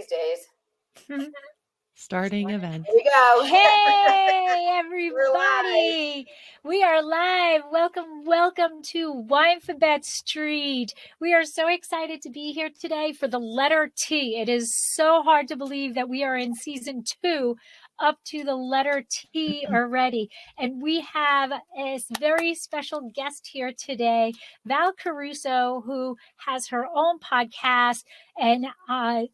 these days. Starting event. Here we go. Hey, everybody. We are live. Welcome to Winephabet Street. We are so excited to be here today for the letter T. It is so hard to believe that we are in season 2 up to the letter T already. And we have a very special guest here today, Val Caruso, who has her own podcast. And I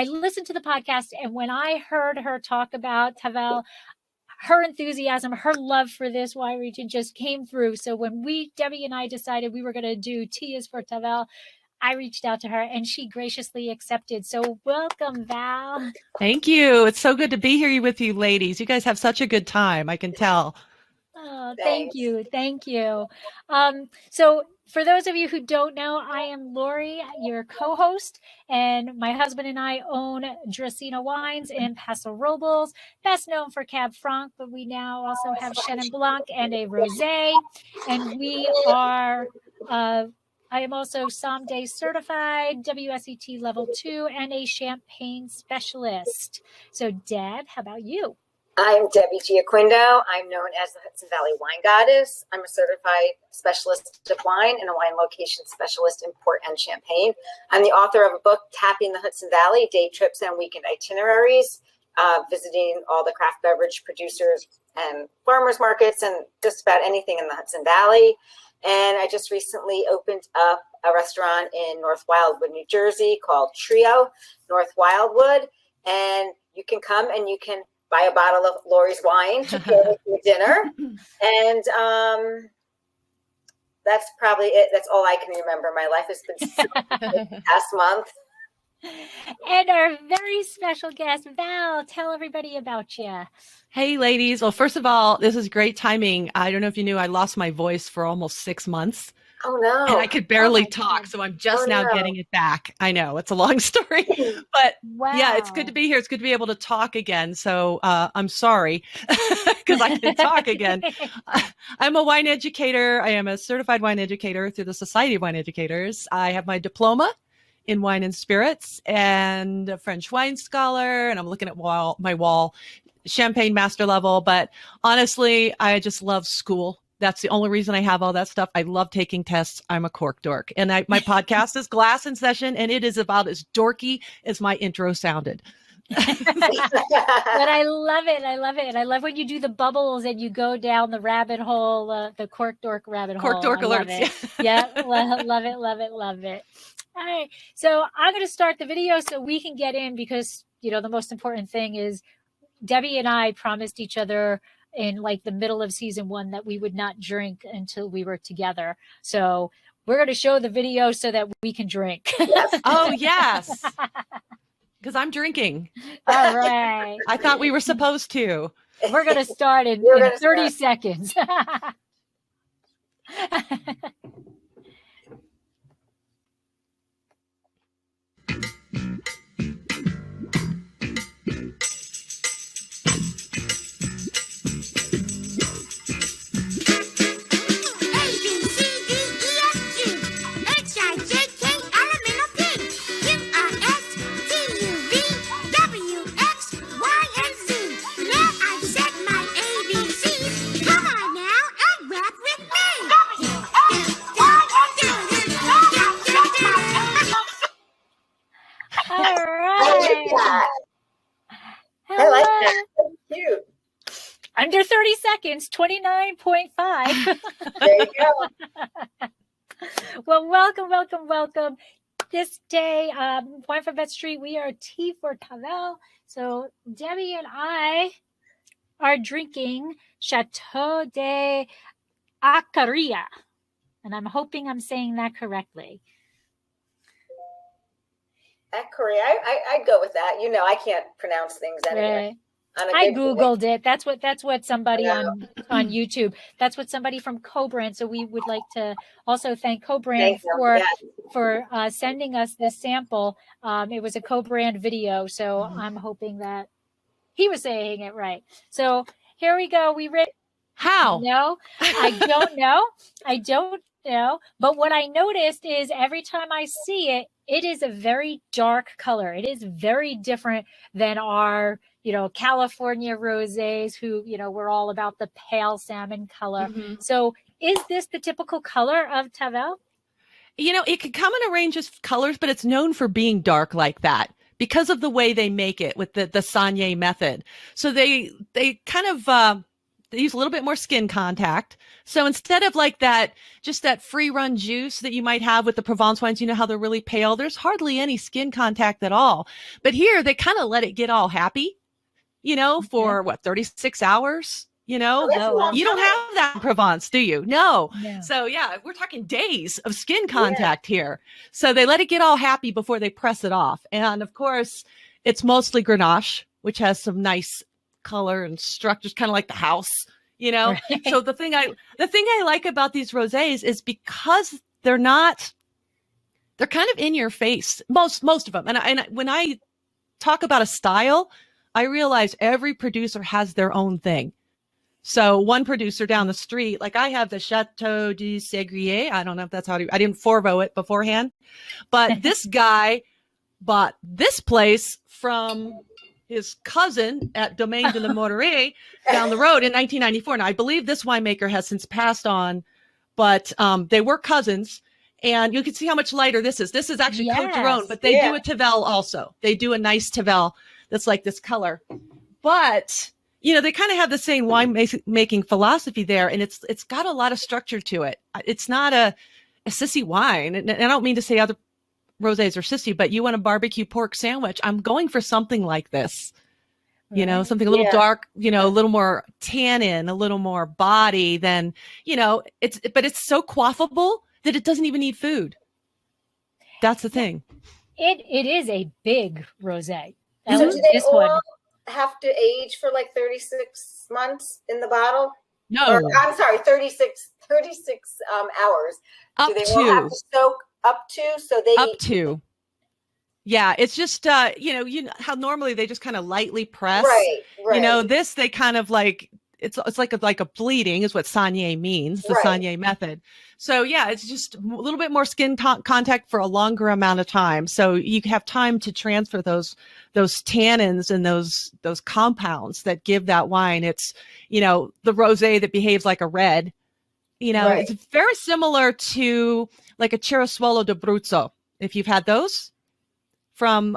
listened to the podcast, and when I heard her talk about Tavel, her enthusiasm, her love for this wine region just came through. So when Debbie and I decided we were going to do T is for Tavel, I reached out to her and she graciously accepted. So welcome, Val. Thank you. It's so good to be here with you ladies. You guys have such a good time. I can tell. Oh, thank you. Thank you. So for those of you who don't know, I am Lori, your co-host, and my husband and I own Dracaena Wines in Paso Robles, best known for Cab Franc, but we now also have Chenin Blanc and a Rosé. And we are, I am also Sommelier certified, WSET level 2, and a champagne specialist. So Deb, how about you? I'm Debbie Giaquindo. I'm known as the Hudson Valley Wine Goddess. I'm a certified specialist of wine and a wine location specialist in port and champagne. I'm the author of a book, Tapping the Hudson Valley, Day Trips and Weekend Itineraries, visiting all the craft beverage producers and farmers markets and just about anything in the Hudson Valley. And I just recently opened up a restaurant in North Wildwood, New Jersey called Trio, North Wildwood. And you can come and you can buy a bottle of Lori's wine to go with your dinner. And that's probably it. That's all I can remember. My life has been so good past month. And our very special guest, Val, tell everybody about you. Hey, ladies. Well, first of all, this is great timing. I don't know if you knew I lost my voice for almost 6 months. Oh, no. And I could barely talk, so I'm just now getting it back. I know, it's a long story. But yeah, it's good to be here. It's good to be able to talk again. So I'm sorry, because I can talk again. I'm a wine educator. I am a certified wine educator through the Society of Wine Educators. I have my diploma in wine and spirits and a French wine scholar. And I'm looking at my wall, champagne master level. But honestly, I just love school. That's the only reason I have all that stuff. I love taking tests. I'm a cork dork. And my podcast is Glass in Session, and it is about as dorky as my intro sounded. But I love it. I love it. And I love when you do the bubbles and you go down the rabbit hole, the cork dork rabbit hole. Cork dork alerts. Yeah, love it, love it, love it. All right. So I'm going to start the video so we can get in because, the most important thing is Debbie and I promised each other in like the middle of season 1 that we would not drink until we were together. So we're going to show the video so that we can drink. Yes. Oh, yes. Because I'm drinking. All right. I thought we were supposed to. We're going to start in 30 seconds. I like that. That's cute. Under 30 seconds, 29.5. There you go. Well, welcome. This day, Winephabet Street, we are T for Tavel. So Debbie and I are drinking Chateau de Acaria. And I'm hoping I'm saying that correctly. Acaria, I'd go with that. I can't pronounce things anyway. Right. I Googled it. That's what somebody on YouTube, that's what somebody from Co-Brand. So we would like to also thank Co-Brand for sending us this sample. It was a Co-Brand video. So I'm hoping that he was saying it right. So here we go. How? No, I don't know. I don't But what I noticed is every time I see it, it is a very dark color. It is very different than our, California rosés who, we're all about the pale salmon color. Mm-hmm. So is this the typical color of Tavel? It can come in a range of colors, but it's known for being dark like that because of the way they make it with the saignée method. So they kind of they use a little bit more skin contact. So instead of like just that free run juice that you might have with the Provence wines, how they're really pale, there's hardly any skin contact at all. But here they kind of let it get all happy, for 36 hours. You don't have that in Provence, do you? No. So yeah, we're talking days of skin contact here. So they let it get all happy before they press it off. And of course, it's mostly Grenache, which has some nice color and structures, kind of like the house, Right. So the thing I like about these rosés is because they're kind of in your face, most of them. And when I talk about a style, I realize every producer has their own thing. So one producer down the street, like I have the Chateau du Ségrier. I don't know if that's I didn't forvo it beforehand, but this guy bought this place from his cousin at Domaine de la Morerie down the road in 1994. Now, I believe this winemaker has since passed on, but they were cousins. And you can see how much lighter this is. This is actually Côte d'Aron, but they do a Tavel also. They do a nice Tavel that's like this color. But, they kind of have the same wine making philosophy there. And it's got a lot of structure to it. It's not a sissy wine. And I don't mean to say other rosés are sissy, but you want a barbecue pork sandwich, I'm going for something like this, something a little dark, a little more tannin, a little more body than, but it's so quaffable that it doesn't even need food. That's the thing. It is a big rosé. So do they all have to age for like 36 months in the bottle? No. Or, I'm sorry, 36 hours. Up do they to. all have to soak up to? Yeah, it's just how normally they just kind of lightly press. Right. This they kind of like it's like a bleeding is what saignée means, the saignée method. So yeah, it's just a little bit more skin contact for a longer amount of time. So you have time to transfer those tannins and those compounds that give that wine. It's the rosé that behaves like a red. It's very similar to like a Cerasuolo d'Abruzzo. If you've had those from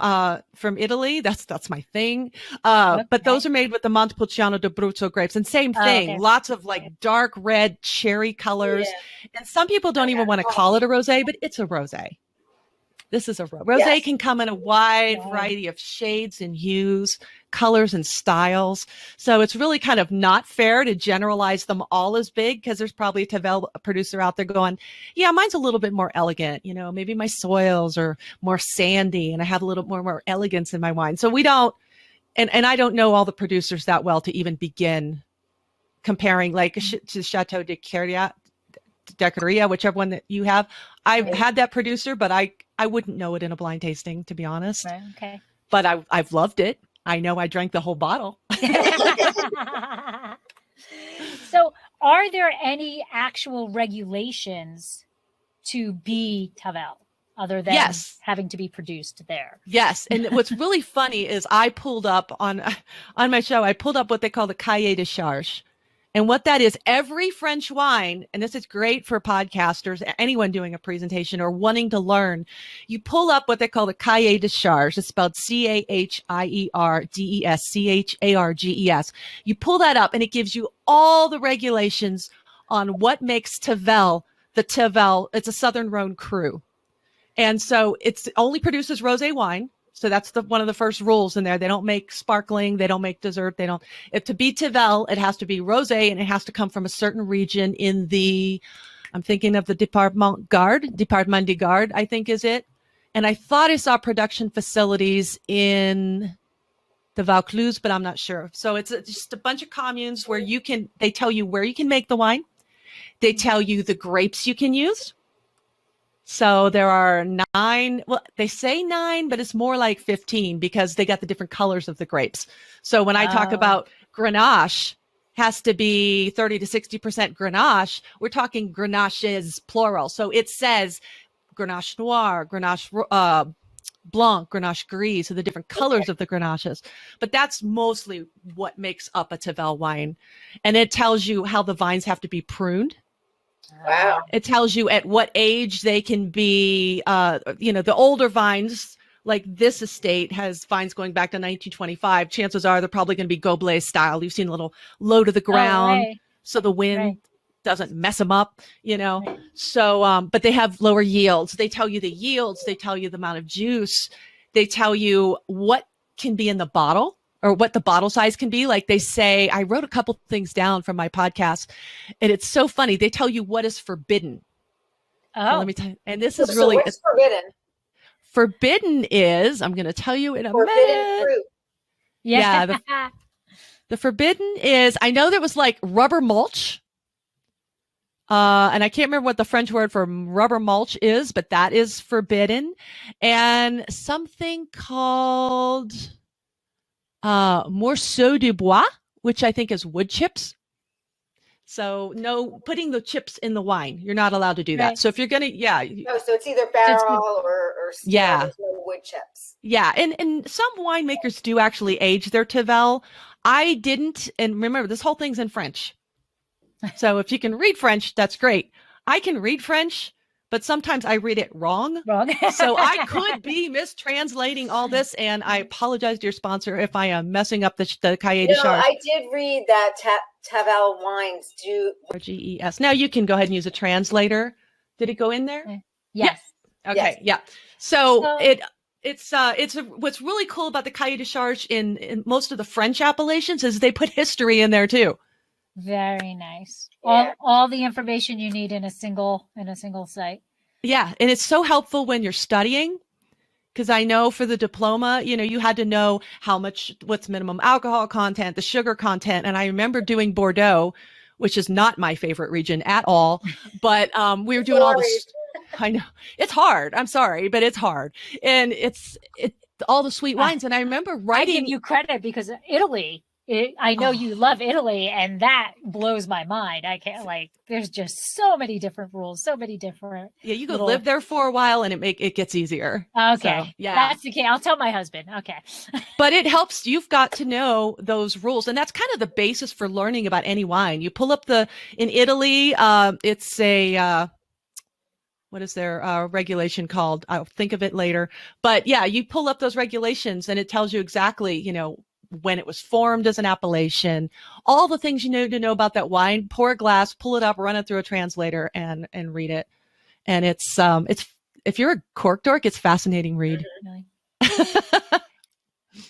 Italy, that's my thing. But those are made with the Montepulciano d'Abruzzo grapes, and same thing. Lots of like dark red cherry colors. And some people don't even want to call it a rosé, but it's a rosé. This is a rosé. Rosé can come in a wide variety of shades and hues, colors and styles. So it's really kind of not fair to generalize them all as big, because there's probably a Tavel producer out there going, yeah, mine's a little bit more elegant. Maybe my soils are more sandy and I have a little more elegance in my wine. So we don't, and I don't know all the producers that well to even begin comparing like to Chateau de Carria, whichever one that you have. I've had that producer, but I wouldn't know it in a blind tasting, to be honest. Right, okay. But I've loved it. I know I drank the whole bottle. So are there any actual regulations to be Tavel other than having to be produced there? Yes. And what's really funny is I pulled up on my show, I pulled up what they call the cahier de charge. And what that is, every French wine, and this is great for podcasters, anyone doing a presentation or wanting to learn, you pull up what they call the cahier de charge. It's spelled CAHIERDES, CHARGES. You pull that up and it gives you all the regulations on what makes Tavel the Tavel. It's a Southern Rhone cru. And so it only produces rosé wine. So that's one of the first rules in there. They don't make sparkling. They don't make dessert. If to be Tavel, it has to be rosé, and it has to come from a certain region in I'm thinking of the Département du Gard, I think is it. And I thought I saw production facilities in the Vaucluse, but I'm not sure. So it's just a bunch of communes where they tell you where you can make the wine. They tell you the grapes you can use. So there are 9, well, they say 9, but it's more like 15 because they got the different colors of the grapes. So when I talk about Grenache has to be 30 to 60% Grenache. We're talking Grenaches plural. So it says Grenache Noir, Grenache Blanc, Grenache Gris, so the different colors of the Grenaches. But that's mostly what makes up a Tavel wine. And it tells you how the vines have to be pruned. Wow. It tells you at what age they can be, the older vines, like this estate has vines going back to 1925. Chances are they're probably going to be Goblet style. You've seen a little low to the ground, so the wind doesn't mess them up, Right. So, but they have lower yields. They tell you the yields. They tell you the amount of juice. They tell you what can be in the bottle or what the bottle size can be. Like they say, I wrote a couple things down from my podcast, and it's so funny. They tell you what is forbidden. Oh, So let me tell you, and this So is really what's forbidden? Forbidden is, I'm going to tell you in a Forbidden minute. fruit. yeah. The forbidden is, I know there was like rubber mulch. And I can't remember what the French word for rubber mulch is, but that is forbidden. And something called morceau du bois, which I think is wood chips. So no, putting the chips in the wine. You're not allowed to do that. Right. So if you're going to, No, so it's either barrel or Yeah. there's no wood chips. Yeah, and some winemakers do actually age their Tavel. I didn't, and remember, this whole thing's in French. So if you can read French, that's great. I can read French, but sometimes I read it wrong. So I could be mistranslating all this, and I apologize to your sponsor if I am messing up the Cahiers de Charge. I did read that Tavel wines do. GES. Now you can go ahead and use a translator. Did it go in there? Yes. Okay. Yes. Yeah. So it's what's really cool about the Cahiers de Charge in most of the French appellations is they put history in there too. Very nice. Yeah. All the information you need in a single site. Yeah, and it's so helpful when you're studying, because I know for the diploma, you had to know what's minimum alcohol content, the sugar content, and I remember doing Bordeaux, which is not my favorite region at all, but we were doing all this. I know it's hard. I'm sorry, but it's hard, and it's all the sweet wines. And I remember writing. I give you credit because Italy. I know you love Italy, and that blows my mind. I can't there's just so many different rules, so many different. Yeah, you could live there for a while, and it gets easier. Okay, so, yeah, that's okay. I'll tell my husband. Okay, but it helps. You've got to know those rules, and that's kind of the basis for learning about any wine. You pull up in Italy. It's a what is their regulation called? I'll think of it later. But yeah, you pull up those regulations, and it tells you exactly, when it was formed as an appellation, all the things you need to know about that wine. Pour a glass, pull it up, run it through a translator, and read it. And it's if you're a cork dork, it's fascinating read.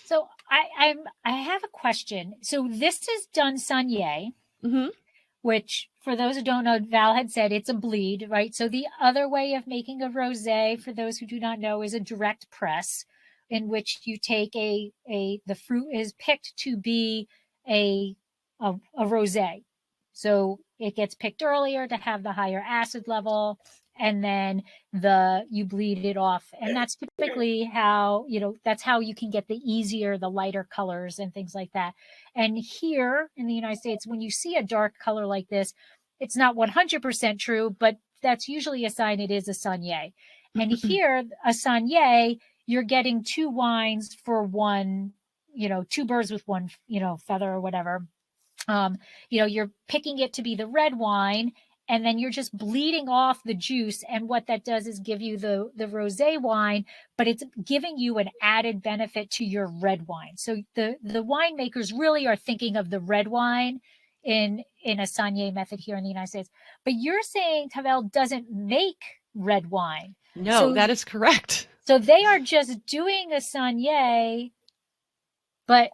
So I have a question. So this is done Saignée, which for those who don't know, Val had said it's a bleed, right? So the other way of making a rosé, for those who do not know, is a direct press, in which you take the fruit is picked to be a rosé. So it gets picked earlier to have the higher acid level, and then you bleed it off. And that's typically how, that's how you can get the lighter colors and things like that. And here in the United States, when you see a dark color like this, it's not 100% true, but that's usually a sign it is a Saignée. And here, a Saignée, you're getting two wines for one, two birds with one, feather or whatever. You're picking it to be the red wine, and then you're just bleeding off the juice. And what that does is give you the rosé wine, but it's giving you an added benefit to your red wine. So the winemakers really are thinking of the red wine in a Saignée method here in the United States. But you're saying Tavel doesn't make red wine. No, that is correct. So they are just doing a Saignée, but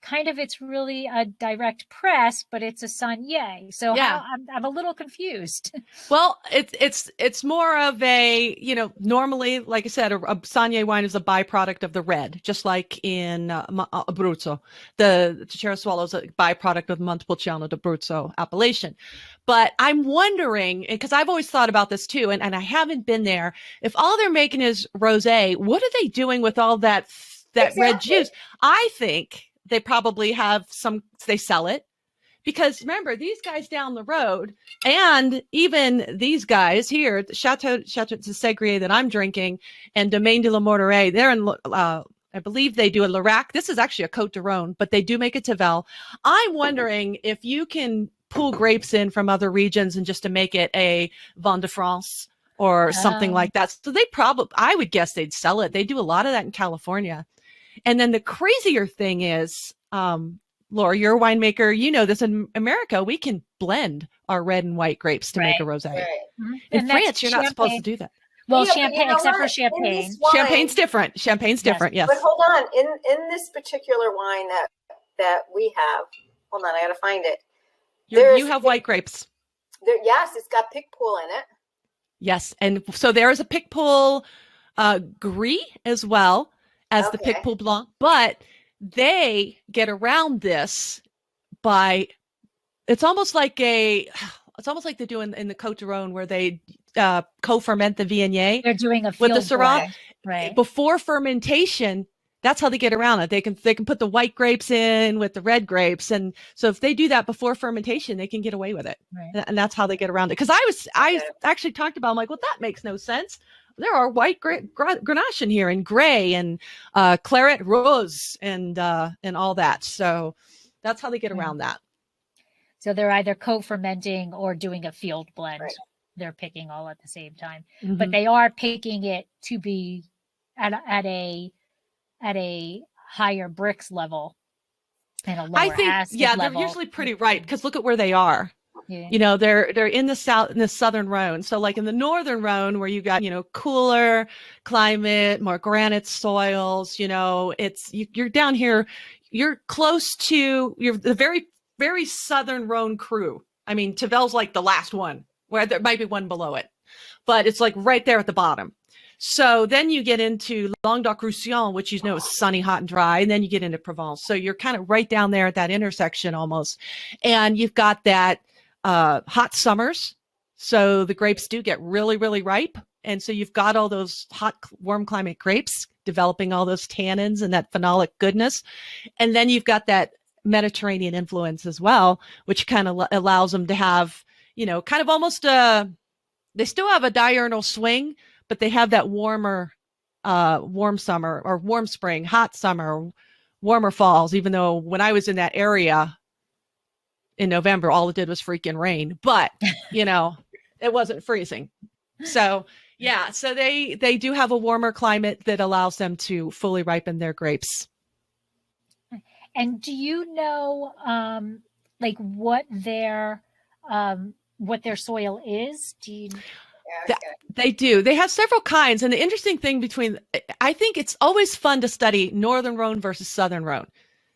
kind of it's really a direct press, but it's a Saignée. So yeah. I'm a little confused. Well, it's more of a, normally, like I said, a Saignée wine is a byproduct of the red, just like in Abruzzo. The Cereswallo is a byproduct of Montepulciano d'Abruzzo appellation. But I'm wondering, because I've always thought about this too, and I haven't been there, if all they're making is rosé, what are they doing with all that red juice? I think they probably have they sell it. Because remember, these guys down the road, and even these guys here, Chateau de Segrier that I'm drinking, and Domaine de la Morteray, they're in, I believe they do a Larac. This is actually a Côte de Rhône, but they do make a Tavel. I'm wondering if you can pull grapes in from other regions and just to make it a Vin de France or something like that. So they probably, I would guess they'd sell it. They do a lot of that in California. And then the crazier thing is, Laura, you're a winemaker. You know this. In America, we can blend our red and white grapes to make a rosé. Right. In France, you're not supposed to do that. Well, champagne, except for champagne. Champagne's different. Champagne's different, yes. But hold on. In this particular wine that we have, hold on, I got to find it. You have white grapes. Yes, it's got Picpoul in it. Yes, and so there is a Picpoul Gris as well as the Picpoul Blanc, but they get around this by, it's almost like they do in the Côte de Rhône where they co-ferment the Viognier. They're doing a with the Syrah. Right. Before fermentation, that's how they get around it. They can put the white grapes in with the red grapes. And so if they do that before fermentation, they can get away with it. Right. And that's how they get around it. Because I actually talked about, I'm like, well, that makes no sense. There are white Grenache in here, and gray, and claret rose, and all that. So that's how they get around that. So they're either co-fermenting or doing a field blend. Right. They're picking all at the same time, but they are picking it to be at a higher bricks level and a lower acid level. They're usually pretty ripe because look at where they are. Yeah. You know, they're in the southern Rhone. So like in the northern Rhone where you got, cooler climate, more granite soils, you're down here, you're close to, you're the very, very southern Rhone cru. I mean, Tavel's like the last one, where there might be one below it, but it's like right there at the bottom. So then you get into Languedoc-Roussillon, which is sunny, hot, and dry, and then you get into Provence. So you're kind of right down there at that intersection almost. And you've got that hot summers. So the grapes do get really, really ripe. And so you've got all those hot, warm climate grapes developing all those tannins and that phenolic goodness. And then you've got that Mediterranean influence as well, which kind of allows them to have, kind of almost they still have a diurnal swing, but they have that warmer, warm summer or warm spring, hot summer, warmer falls, even though when I was in that area in November, all it did was freaking rain, but it wasn't freezing. So yeah, so they do have a warmer climate that allows them to fully ripen their grapes. And do you know, like what their soil is? Do you? They do. They have several kinds. And the interesting thing I think it's always fun to study Northern Rhone versus Southern Rhone,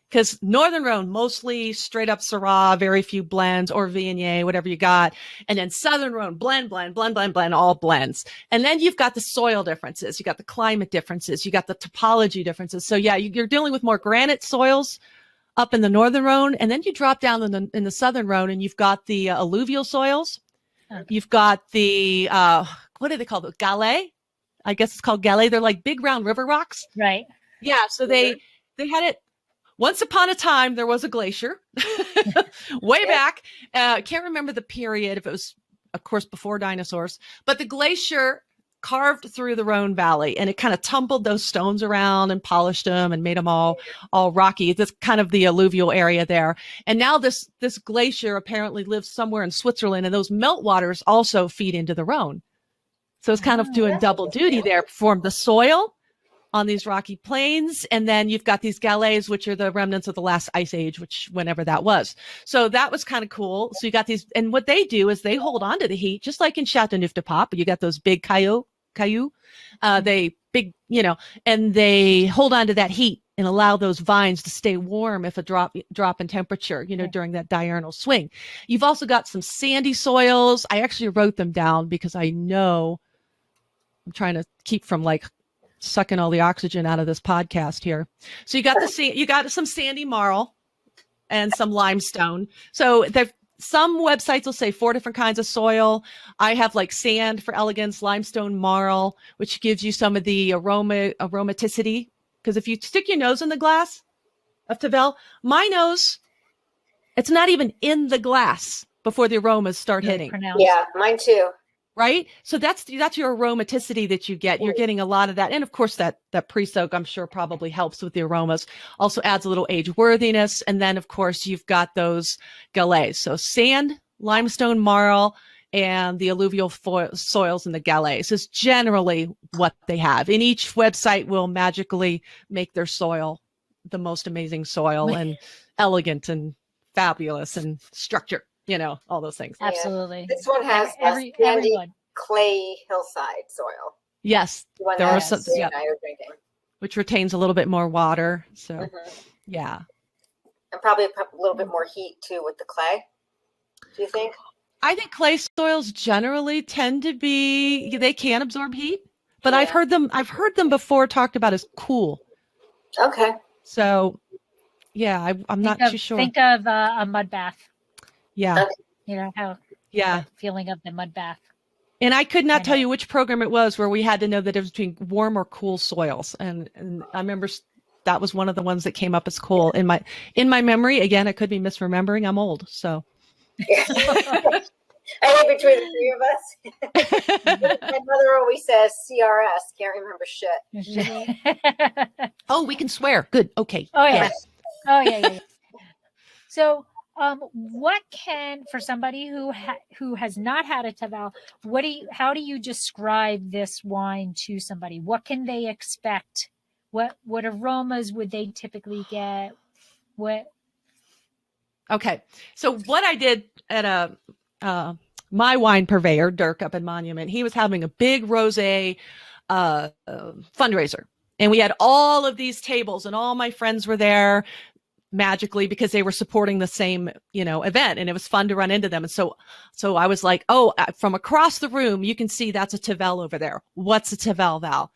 because Northern Rhone, mostly straight up Syrah, very few blends or Viognier, whatever you got. And then Southern Rhone, blend, all blends. And then you've got the soil differences. You got the climate differences. You got the topology differences. So yeah, you're dealing with more granite soils up in the Northern Rhone. And then you drop down in the Southern Rhone and you've got the alluvial soils. Okay. You've got the, what do they call it? Galets? I guess it's called galets. They're like big round river rocks. Right. Yeah. So they had it. Once upon a time, there was a glacier way back. Can't remember the period, if it was, of course, before dinosaurs, but the glacier carved through the Rhone Valley and it kind of tumbled those stones around and polished them and made them all rocky. That's kind of the alluvial area there. And now this glacier apparently lives somewhere in Switzerland, and those meltwaters also feed into the Rhone. So it's kind of doing double duty there, form the soil on these rocky plains. And then you've got these galets, which are the remnants of the last ice age, which whenever that was. So that was kind of cool. So you got these, and what they do is they hold on to the heat, just like in Châteauneuf-du-Pape. You got those big cailloux, they big, and they hold on to that heat and allow those vines to stay warm if a drop in temperature, during that diurnal swing. You've also got some sandy soils. I actually wrote them down because I know I'm trying to keep from like sucking all the oxygen out of this podcast here. So you got some sandy marl and some limestone. So some websites will say 4 different kinds of soil. I have like sand for elegance, limestone, marl, which gives you some of the aromaticity. Because if you stick your nose in the glass of Tavel, my nose It's not even in the glass before the aromas start hitting. Yeah, mine too. Right? So that's your aromaticity that you get. You're getting a lot of that. And of course that pre-soak, I'm sure, probably helps with the aromas. Also adds a little age worthiness. And then of course you've got those galets. So sand, limestone, marl, and the alluvial soils in the galets is generally what they have. And each website will magically make their soil the most amazing soil and elegant and fabulous and structure. You know, all those things. Absolutely. This one has everyone. Clay hillside soil. Yes. There are some, I was drinking. Which retains a little bit more water. So, yeah. And probably a little bit more heat too with the clay. Do you think? I think clay soils generally tend to be, they can absorb heat, but I've heard them before talked about as cool. Okay. So, yeah, I'm not too sure. Think of a mud bath. Yeah. You know how feeling of the mud bath. And I could not tell you which program it was where we had to know the difference between warm or cool soils. And I remember that was one of the ones that came up as cool in my memory. Again, I could be misremembering. I'm old, so. I think between the three of us. My mother always says CRS. Can't remember shit. Oh, we can swear. Good. Okay. Oh yeah. Oh yeah. So. What can, for somebody who has not had a Tavel, how do you describe this wine to somebody? What can they expect? What aromas would they typically get? Okay. So what I did at my wine purveyor, Dirk up in Monument, he was having a big rosé fundraiser. And we had all of these tables and all my friends were there magically because they were supporting the same, event, and it was fun to run into them. And so I was like, oh, from across the room, you can see that's a Tavel over there. What's a Tavel, Val?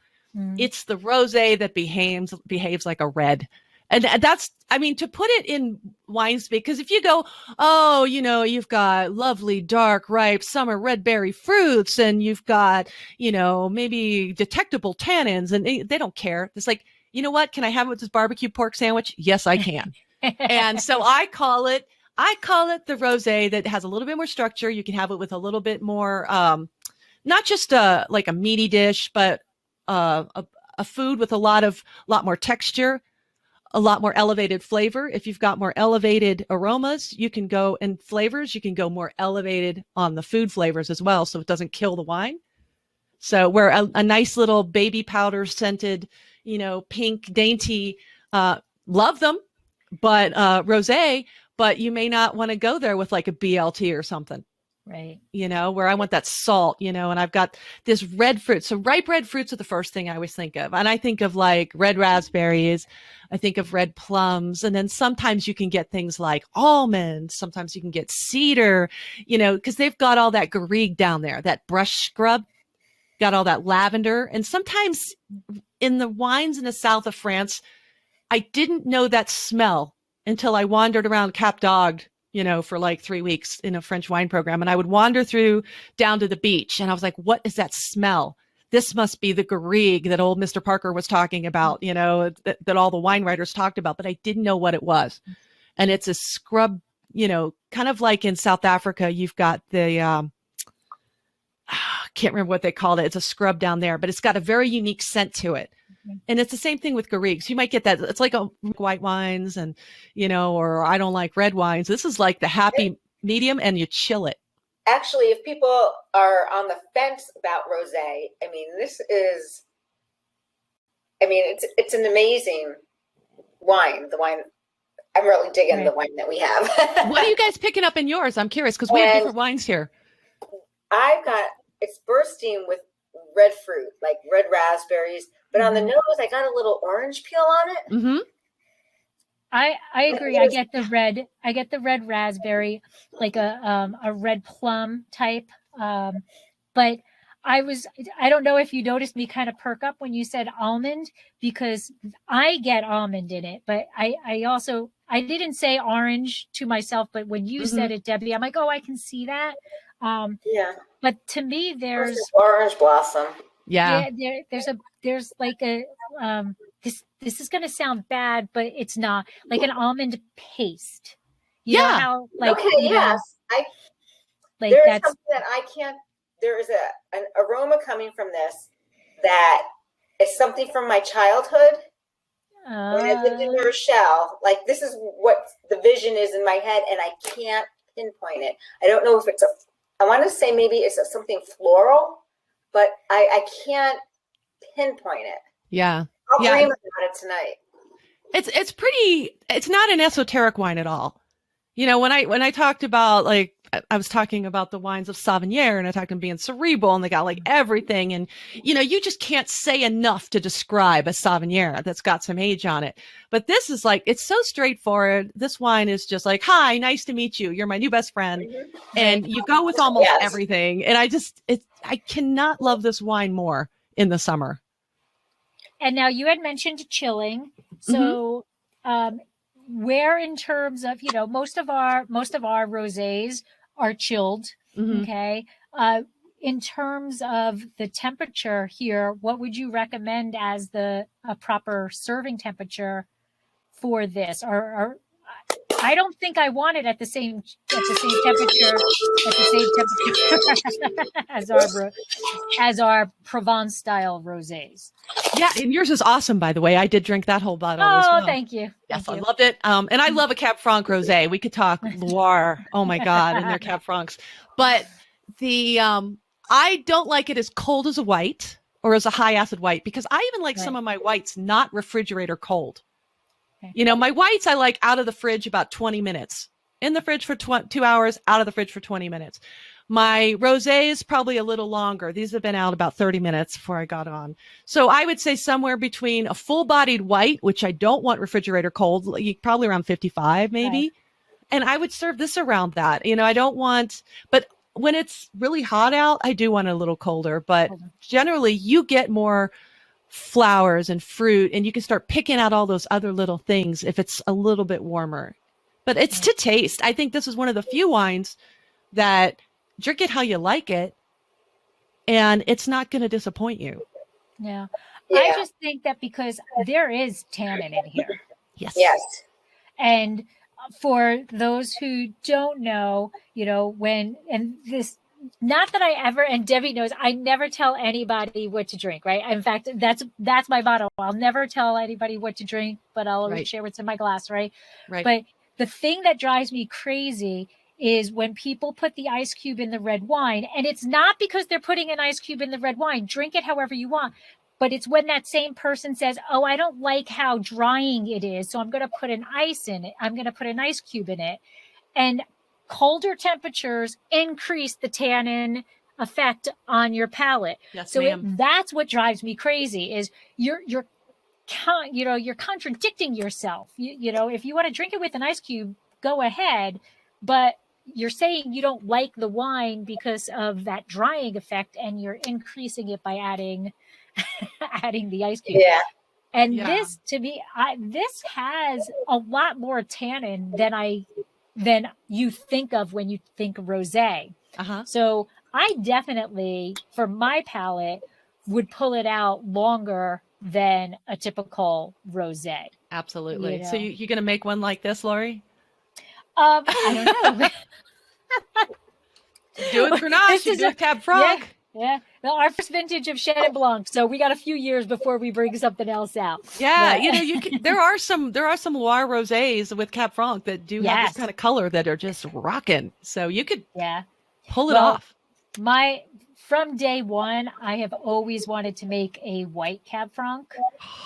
It's the rosé that behaves like a red. And that's, to put it in wine speak, because if you go, oh, you've got lovely, dark, ripe summer red berry fruits, and you've got, maybe detectable tannins, and they don't care. It's like, you know what? Can I have it with this barbecue pork sandwich? Yes, I can. And so I call it the rosé that has a little bit more structure. You can have it with a little bit more, not just like a meaty dish, but a food with a lot more texture, a lot more elevated flavor. If you've got more elevated aromas, you can go in flavors. You can go more elevated on the food flavors as well, so it doesn't kill the wine. So where a nice little baby powder scented, pink, dainty, love them, but rosé, but you may not want to go there with like a BLT or something. Right. Where I want that salt, and I've got this red fruit. So ripe red fruits are the first thing I always think of. And I think of like red raspberries. I think of red plums. And then sometimes you can get things like almonds. Sometimes you can get cedar, because they've got all that garrigue down there, that brush scrub, got all that lavender. And sometimes in the wines in the south of France, I didn't know that smell until I wandered around Cap d'Agde, for like 3 weeks in a French wine program. And I would wander through down to the beach and I was like, what is that smell? This must be the garrigue that old Mr. Parker was talking about, that all the wine writers talked about, but I didn't know what it was. And it's a scrub, kind of like in South Africa, you've got the, I can't remember what they called it. It's a scrub down there, but it's got a very unique scent to it. And it's the same thing with garrigues. You might get that. It's like white wines and, or I don't like red wines. This is like the happy medium and you chill it. Actually, if people are on the fence about rosé, it's an amazing wine. The wine, I'm really digging the wine that we have. What are you guys picking up in yours? I'm curious because we have different wines here. It's bursting with red fruit, like red raspberries, but on the nose, I got a little orange peel on it. Mm-hmm. I agree. I get the red raspberry, like a red plum type. But I don't know if you noticed me kind of perk up when you said almond, because I get almond in it, but I didn't say orange to myself, but when you said it, Debbie, I'm like, oh, I can see that. But to me, there's orange blossom. Yeah. There's like a this is going to sound bad, but it's not, like an almond paste. You know how like okay, yes. like there is that's something that I can't. There is an aroma coming from this that is something from my childhood. When I lived in New Rochelle, like this is what the vision is in my head, and I can't pinpoint it. I don't know if it's I want to say maybe it's something floral, but I can't pinpoint it. Yeah. I'll dream about it tonight. It's not an esoteric wine at all. You know, when I talked about, like, I was talking about the wines of Sauvignon, and I talked about being cerebral, and they got like everything. And, you know, you just can't say enough to describe a Sauvignon that's got some age on it. But this is like, it's so straightforward. This wine is just like, hi, nice to meet you. You're my new best friend. And you go with almost everything. And I cannot love this wine more in the summer. And now you had mentioned chilling. So, where in terms of, you know, most of our rosés are chilled. Okay. In terms of the temperature here, what would you recommend as a proper serving temperature for this? Or I don't think I want it at the same temperature as our Provence style rosés. Yeah, and yours is awesome, by the way. I did drink that whole bottle as well. Thank you. Yes, I loved it. And I love a Cab Franc rosé. We could talk Loire. Oh my God, and their Cab Francs. But I don't like it as cold as a white or as a high acid white, because I even like some of my whites not refrigerator cold. Okay. You know, my whites I like out of the fridge about 20 minutes. In the fridge for 2 hours, out of the fridge for 20 minutes. My rosés probably a little longer. These have been out about 30 minutes before I got on. So I would say somewhere between a full-bodied white, which I don't want refrigerator cold, probably around 55 maybe. Right. And I would serve this around that. You know, I don't want, but when it's really hot out, I do want it a little colder. But generally, you get more flowers and fruit, and you can start picking out all those other little things if it's a little bit warmer. But it's to taste. I think this is one of the few wines that drink it how you like it, and it's not going to disappoint you. Yeah. I just think that because there is tannin in here. Yes. And for those who don't know, you know, not that I ever, and Debbie knows, I never tell anybody what to drink, right? In fact, that's my motto. I'll never tell anybody what to drink, but I'll always share what's in my glass, right? But the thing that drives me crazy is when people put the ice cube in the red wine, and it's not because they're putting an ice cube in the red wine. Drink it however you want. But it's when that same person says, oh, I don't like how drying it is, so I'm going to put an ice in it. I'm going to put an ice cube in it. And colder temperatures increase the tannin effect on your palate. Yes, so that's what drives me crazy is you're contradicting yourself. You know, if you want to drink it with an ice cube, go ahead. But you're saying you don't like the wine because of that drying effect, and you're increasing it by adding the ice cube. Yeah. And this, to me, this has a lot more tannin than you think of when you think rosé. So I definitely, for my palate, would pull it out longer than a typical rosé. Absolutely. You know? So you're going to make one like this, Lori? I don't know. Do it Grenache. You do it Cab Franc. Yeah. Well, our first vintage of Chenin Blanc, so we got a few years before we bring something else out. Yeah, you know, there are some Loire rosés with Cab Franc that do have this kind of color that are just rocking. So you could pull it off. From day one, I have always wanted to make a white Cab Franc.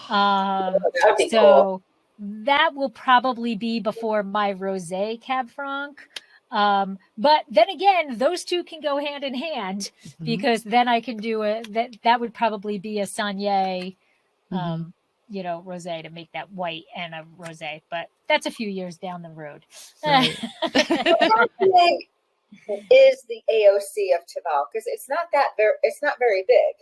So that will probably be before my rosé Cab Franc. But then again, those two can go hand in hand because then I can do that would probably be a Saignée, rosé to make that white and a rosé, but that's a few years down the road. Right. How big is the AOC of Tavel? Because it's not very big.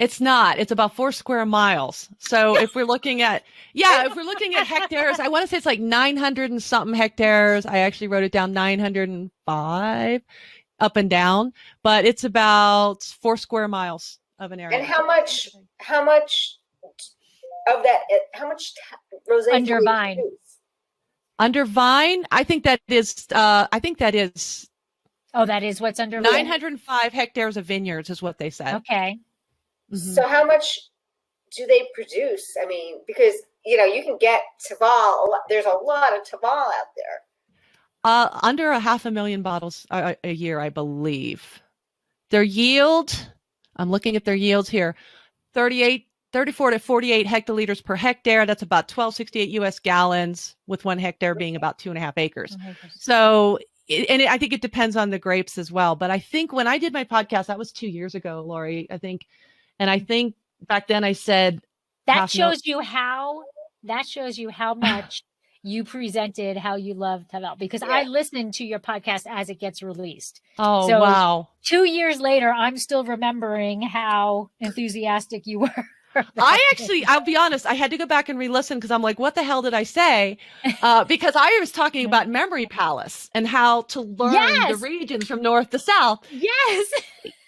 It's not. It's about 4 square miles. So if we're looking at, hectares, I want to say it's like 900 and something hectares. I actually wrote it down 905 up and down, but it's about 4 square miles of an area. And how much of that, how much rosé under vine? Under vine, I think that is. Oh, that is what's under 905 hectares of vineyards is what they said. Okay. Mm-hmm. So how much do they produce? I mean, because, you can get Tavel. There's a lot of Tavel out there. Under 500,000 bottles a year, I believe. Their yield, I'm looking at their yields here, 34 to 48 hectoliters per hectare. That's about 1268 US gallons, with 1 hectare being about 2.5 acres. So, I think it depends on the grapes as well. But I think when I did my podcast, that was 2 years ago, Lori, I think. And I think back then I said that shows you how much you presented how you love Tavel, because I listened to your podcast as it gets released. Oh, so wow. 2 years later, I'm still remembering how enthusiastic you were. I'll be honest, I had to go back and re-listen because I'm like, what the hell did I say? Because I was talking about Memory Palace and how to learn the regions from north to south. Yes.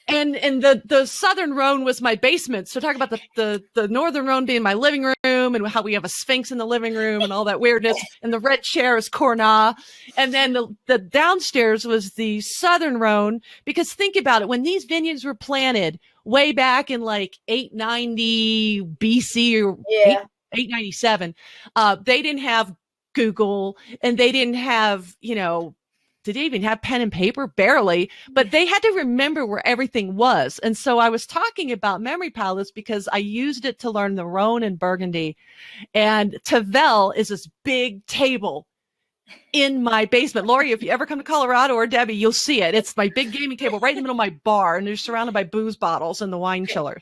And the southern Rhone was my basement. So talk about the northern Rhone being my living room, and how we have a sphinx in the living room and all that weirdness. And the red chair is Cornat. And then the downstairs was the southern Rhone, because think about it. When these vineyards were planted way back in like 890 BC or 897, they didn't have Google, and they didn't have, did they even have pen and paper? Barely, but they had to remember where everything was. And so I was talking about Memory Palace because I used it to learn the Rhone and Burgundy. And Tavel is this big table in my basement. Lori, if you ever come to Colorado, or Debbie, you'll see it. It's my big gaming table right in the middle of my bar, and they're surrounded by booze bottles and the wine chiller.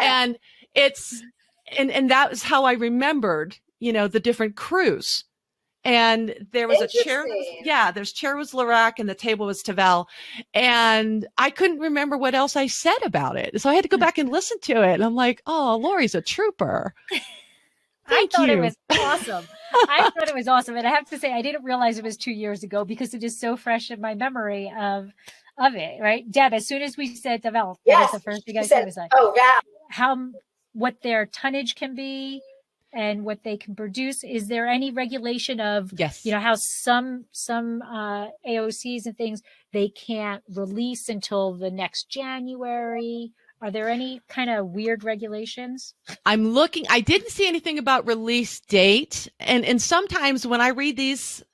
And and that was how I remembered, the different crews. And there was a chair. There's chair was Lirac and the table was Tavel. And I couldn't remember what else I said about it. So I had to go back and listen to it. And I'm like, oh, Lori's a trooper. I thought it was awesome. I thought it was awesome. And I have to say, I didn't realize it was 2 years ago, because it is so fresh in my memory of it, right? Deb, as soon as we said Tavel, that was the first thing I said. Was like, oh, Val. What their tonnage can be and what they can produce. Is there any regulation of, how some AOCs and things, they can't release until the next January? Are there any kind of weird regulations? I'm looking. I didn't see anything about release date. And sometimes when I read these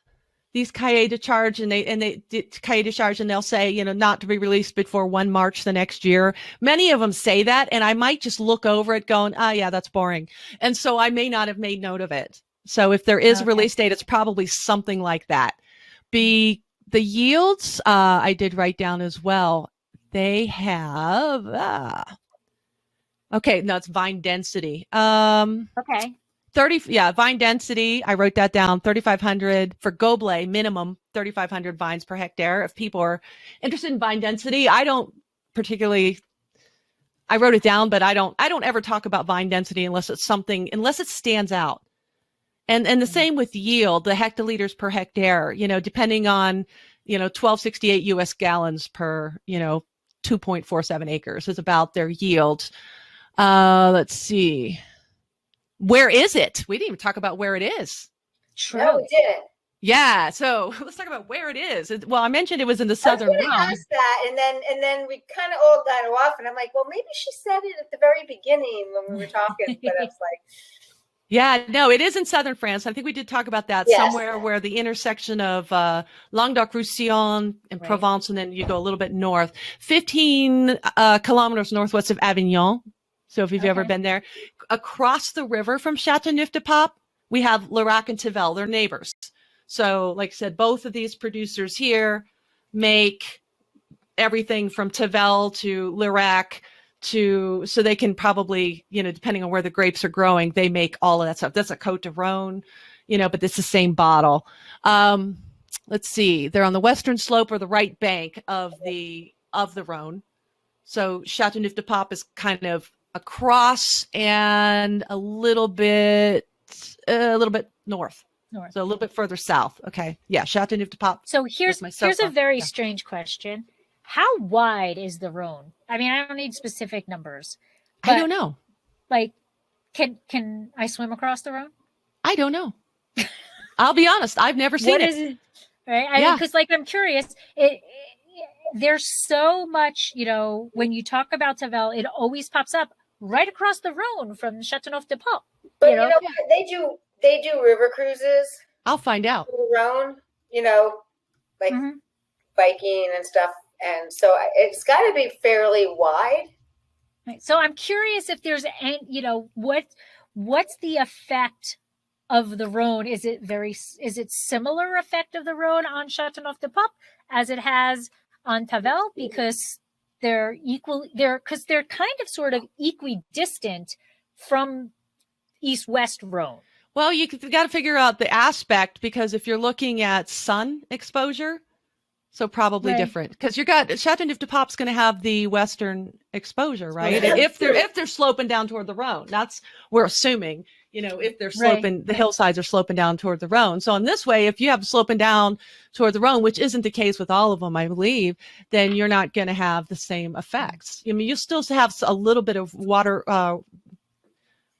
cahiers de charge and cahiers de charge, and they'll say, not to be released before 1 March the next year. Many of them say that, and I might just look over it going, yeah, that's boring. And so I may not have made note of it. So if there is a release date, it's probably something like that. The yields, I did write down as well. They have, it's vine density. Vine density. I wrote that down. 3,500 for Goblet, minimum 3,500 vines per hectare. If people are interested in vine density, I don't particularly. I wrote it down, but I don't ever talk about vine density unless it stands out. And the same with yield, the hectoliters per hectare. Depending on 1268 US gallons per 2.47 acres is about their yield. Let's see. Where is it? We didn't even talk about where it is. True. No, we didn't. Yeah, so let's talk about where it is. Well, I mentioned it was in the southern Rhone. I asked that, and then we kind of all got off, and I'm like, well, maybe she said it at the very beginning when we were talking, but I was like, yeah, no, it is in southern France. I think we did talk about that somewhere where the intersection of Languedoc-Roussillon and Provence, and then you go a little bit north, 15 kilometers northwest of Avignon. So if you've ever been there, across the river from Châteauneuf-du-Pape, we have Lirac and Tavel. They're neighbors. So like I said, both of these producers here make everything from Tavel to Lirac so they can probably, depending on where the grapes are growing, they make all of that stuff. That's a Côte de Rhone, but it's the same bottle. Let's see. They're on the western slope or the right bank of the Rhone. So Châteauneuf-du-Pape is kind of across and a little bit north. So a little bit further south. Okay. Yeah. Châteauneuf-du-Pape. So here's a very strange question. How wide is the Rhone? I mean, I don't need specific numbers. I don't know. Like, can I swim across the Rhone? I don't know. I'll be honest, I've never seen it. What is it? Right? I mean, because like I'm curious. There's so much, when you talk about Tavel, it always pops up right across the Rhone from Châteauneuf-du-Pape. But you know what? They do river cruises. I'll find out. The Rhone, like biking and stuff. And so it's got to be fairly wide. Right. So I'm curious if there's any, what's the effect of the Rhone? Is it similar effect of the Rhone on Châteauneuf-du-Pape as it has on Tavel? Because they're kind of sort of equidistant from east-west Rhone. Well, you got to figure out the aspect, because if you're looking at sun exposure, so probably different, because you got Châteauneuf-du-Pape's going to have the western exposure, right? If they're sloping down toward the Rhone, we're assuming, if they're sloping, the hillsides are sloping down toward the Rhone. So in this way, if you have sloping down toward the Rhone, which isn't the case with all of them, I believe, then you're not going to have the same effects. I mean, you still have a little bit of water,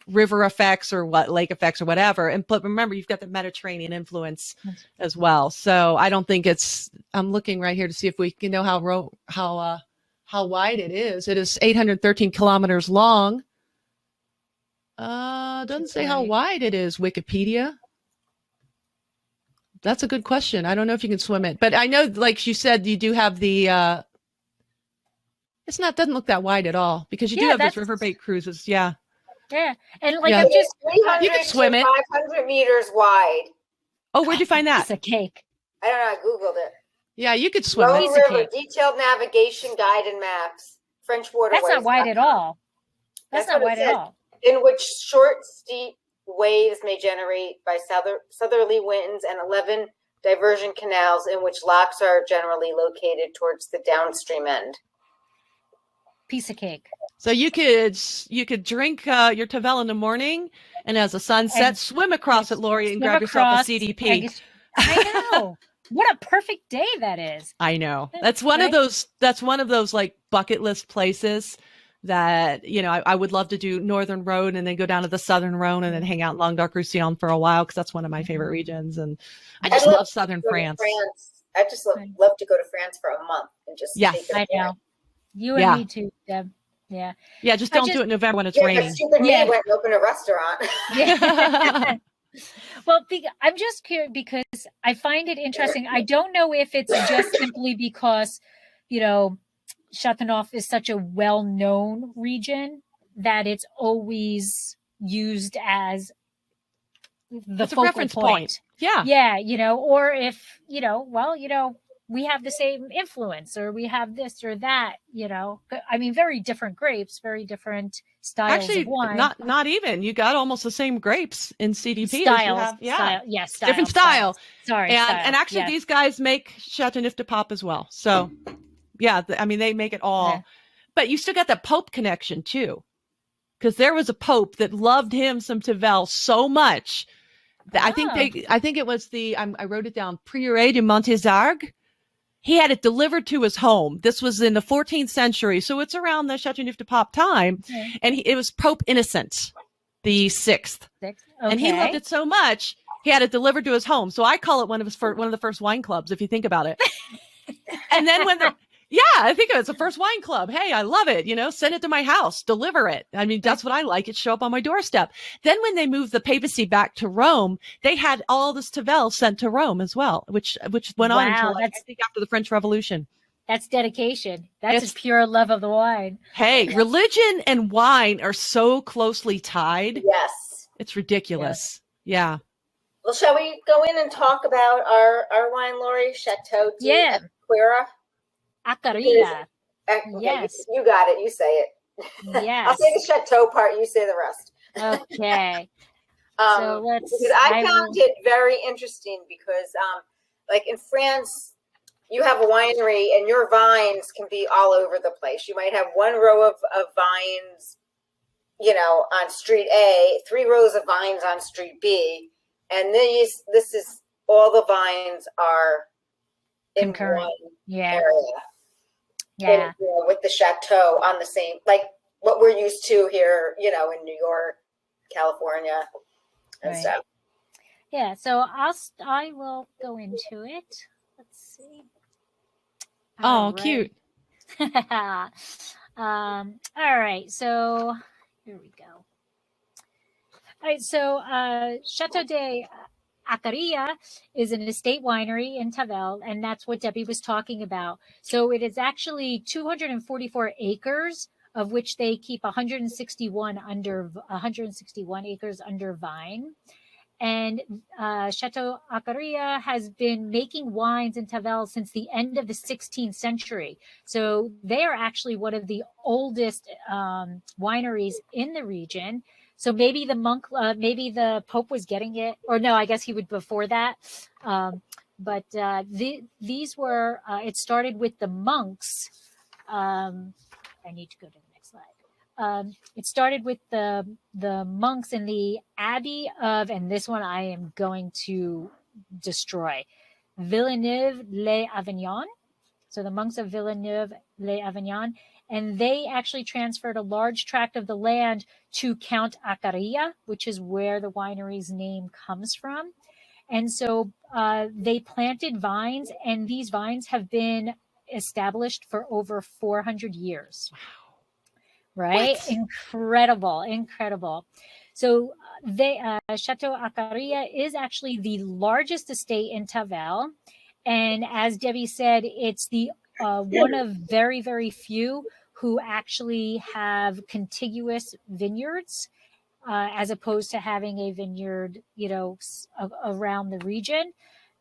river effects or lake effects or whatever. But remember, you've got the Mediterranean influence as well. So I don't think I'm looking right here to see if we can know how wide it is. It is 813 kilometers long. Doesn't say how wide it is, Wikipedia. That's a good question. I don't know if you can swim it, but I know, like you said, you do have the, doesn't look that wide at all, because you do have those riverboat cruises. Yeah. Yeah, and I'm just 300 you can swim it. 500 meters wide. Oh, where'd you find that? It's a cake. I don't know. I googled it. Yeah, you could swim Rhone it. River, detailed navigation guide and maps. French waterways. That's not wide at all. That's not wide at all. In which short, steep waves may generate by southerly winds, and 11 diversion canals in which locks are generally located towards the downstream end. Piece of cake. So you could drink your Tavel in the morning, and as the sun sets, swim across it, Lori, and grab yourself a CDP. I know. What a perfect day that is. I know. That's one of those like bucket list places that, I would love to do Northern Rhone and then go down to the Southern Rhone and then hang out in Languedoc-Roussillon for a while, because that's one of my favorite regions. And I just love Southern France. I just love to go to France for a month and just I know. You and me too, Deb. Yeah. Yeah, just don't do it in November when it's raining. Stupid me went and opened a restaurant. Yeah. Well, I'm just curious because I find it interesting. I don't know if it's just simply because, Châteauneuf is such a well-known region that it's always used as the focal reference point. Yeah. Yeah, or if, we have the same influence, or we have this or that, I mean, very different grapes, very different styles of wine. Not even. You got almost the same grapes in CDP. Styles. Different style. Sorry. And actually these guys make Châteauneuf-du-Pape as well. So they make it all. Yeah. But you still got that Pope connection too. Because there was a Pope that loved him some Tavel so much that I think it was I wrote it down, Prieur de Montezargues. He had it delivered to his home. This was in the 14th century, so it's around the Châteauneuf-du-Pape time. Okay. And it was Pope Innocent the Sixth, and he loved it so much he had it delivered to his home. So I call it one of the first wine clubs, if you think about it. And then I think it's the first wine club. Hey, I love it. Send it to my house, deliver it. I mean, that's what I like. It show up on my doorstep. Then when they moved the papacy back to Rome, they had all this Tavel sent to Rome as well, which went on until I think after the French Revolution. That's dedication. That's a pure love of the wine. Hey, religion and wine are so closely tied. Yes. It's ridiculous. Yeah. Well, shall we go in and talk about our wine, Lori? Chateau d'Aquila. Acarilla. Yes. You got it. You say it. Yes. I'll say the chateau part. You say the rest. Okay. Because I found it very interesting because, like in France, you have a winery and your vines can be all over the place. You might have one row of vines, on street A, 3 rows of vines on street B, and this is all the vines are in one area. Yeah. And, with the chateau on the same, like what we're used to here, in New York, California, and stuff. Yeah, so I will go into it. Let's see. Oh, cute. All right, so here we go. All right, so Chateau de Acaria is an estate winery in Tavel, and that's what Debbie was talking about. So it is actually 244 acres, of which they keep 161 acres under vine. And Chateau Acaria has been making wines in Tavel since the end of the 16th century. So they are actually one of the oldest wineries in the region. So maybe maybe the Pope was getting it, or no, I guess he would before that. But these were, it started with the monks. I need to go to the next slide. It started with the monks in the Abbey of, and this one I am going to destroy, Villeneuve-les-Avignon. So the monks of Villeneuve-les-Avignon, and they actually transferred a large tract of the land to Count Acaria, which is where the winery's name comes from. And so they planted vines, and these vines have been established for over 400 years. Right? What? Incredible. So Chateau Acaria is actually the largest estate in Tavel. And as Debbie said, it's the one of very, very few who actually have contiguous vineyards, as opposed to having a vineyard, around the region.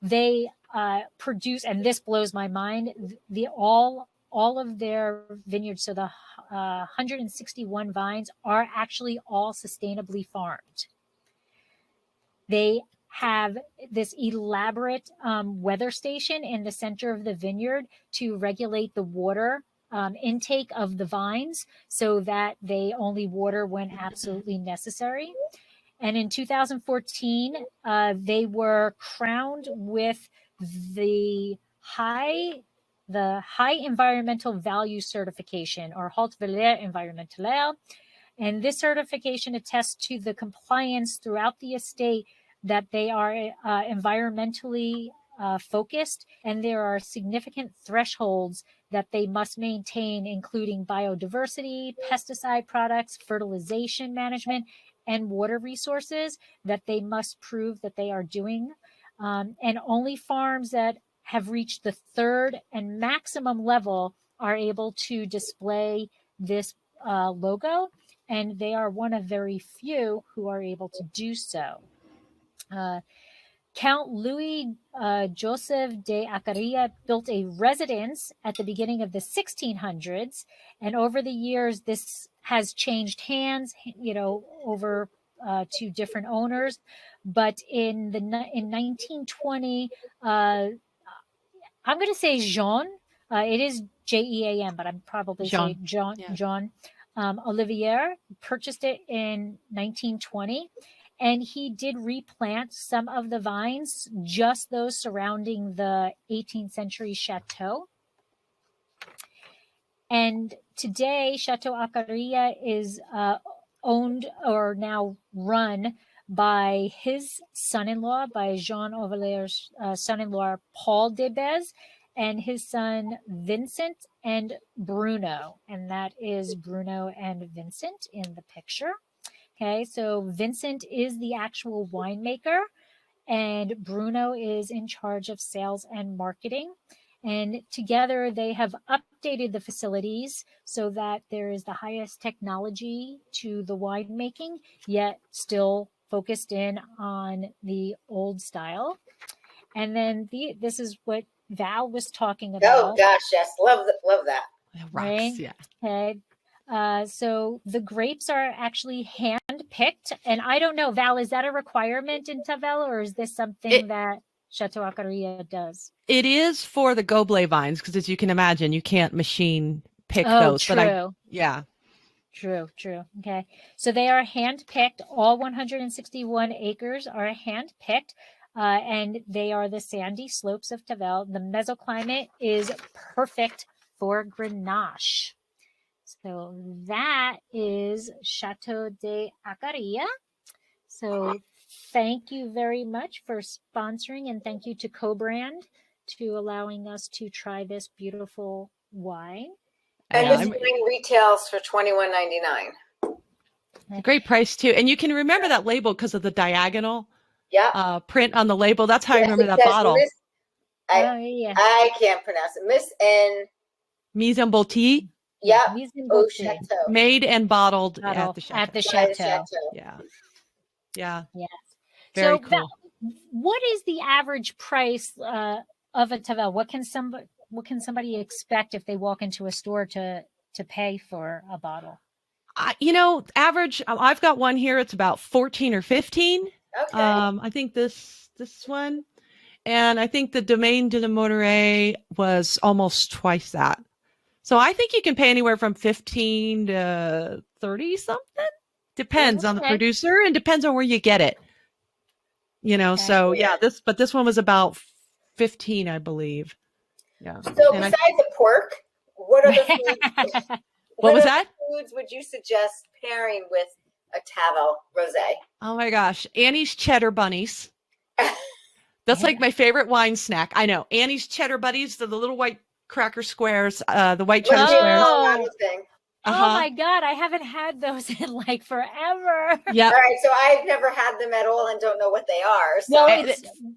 They produce, and this blows my mind, all of their vineyards, so the 161 vines are actually all sustainably farmed. They have this elaborate weather station in the center of the vineyard to regulate the water intake of the vines so that they only water when absolutely necessary. And in 2014, they were crowned with the high environmental value certification, or Haute Valeur Environnementale. And this certification attests to the compliance throughout the estate that they are environmentally focused, and there are significant thresholds that they must maintain, including biodiversity, pesticide products, fertilization management, and water resources that they must prove that they are doing. And only farms that have reached the third and maximum level are able to display this logo, and they are one of very few who are able to do so. Count Louis Joseph de Acaria built a residence at the beginning of the 1600s, and over the years this has changed hands, over to different owners. But in 1920, I'm going to say Jean. It is Jean, but I'm probably saying John. Yeah. John Olivier purchased it in 1920. And he did replant some of the vines, just those surrounding the 18th century chateau. And today, Chateau Acaria is owned, or now run, by his son-in-law, by Jean Auvalaire's son-in-law, Paul Debez, and his son, Vincent and Bruno. And that is Bruno and Vincent in the picture. Okay, so Vincent is the actual winemaker, and Bruno is in charge of sales and marketing. And together they have updated the facilities so that there is the highest technology to the winemaking, yet still focused in on the old style. And then this is what Val was talking about. Oh gosh, yes, love that. Right? Yeah. Okay. So the grapes are actually hand-picked, and I don't know, Val, is that a requirement in Tavel, or is this something that Chateau Acaria does? It is for the Goblet vines, because as you can imagine, you can't machine pick those. True. But True. Okay. So they are hand-picked. All 161 acres are hand-picked, and they are the sandy slopes of Tavel. The mesoclimate is perfect for Grenache. So that is Chateau de Acaria. So thank you very much for sponsoring, and thank you to Co-Brand to allowing us to try this beautiful wine. And this wine retails for $21.99. A great price too. And you can remember that label because of the diagonal print on the label. That's how I remember that bottle. I can't pronounce it. Miss N. Mise en bouteille. Yeah. Au Chateau. Made and bottled at the Chateau. At the Chateau. Yeah. Yeah. Yes. Very so cool. Val, what is the average price of a Tavel? What can somebody expect if they walk into a store to pay for a bottle? Average. I've got one here. It's about 14 or 15. Okay. I think this one, and I think the Domaine de la Monterey was almost twice that. So I think you can pay anywhere from 15 to 30 something. Depends on the producer and depends on where you get it. So yeah, this one was about 15, I believe. Yeah. So besides the pork, what other foods? What was that? Foods would you suggest pairing with a Tavel rosé? Oh my gosh, Annie's cheddar bunnies. That's like my favorite wine snack. I know, Annie's cheddar bunnies, the little white cracker squares, the white cheddar squares. Oh my God, I haven't had those in like forever. Yeah. All right, so I've never had them at all and don't know what they are. So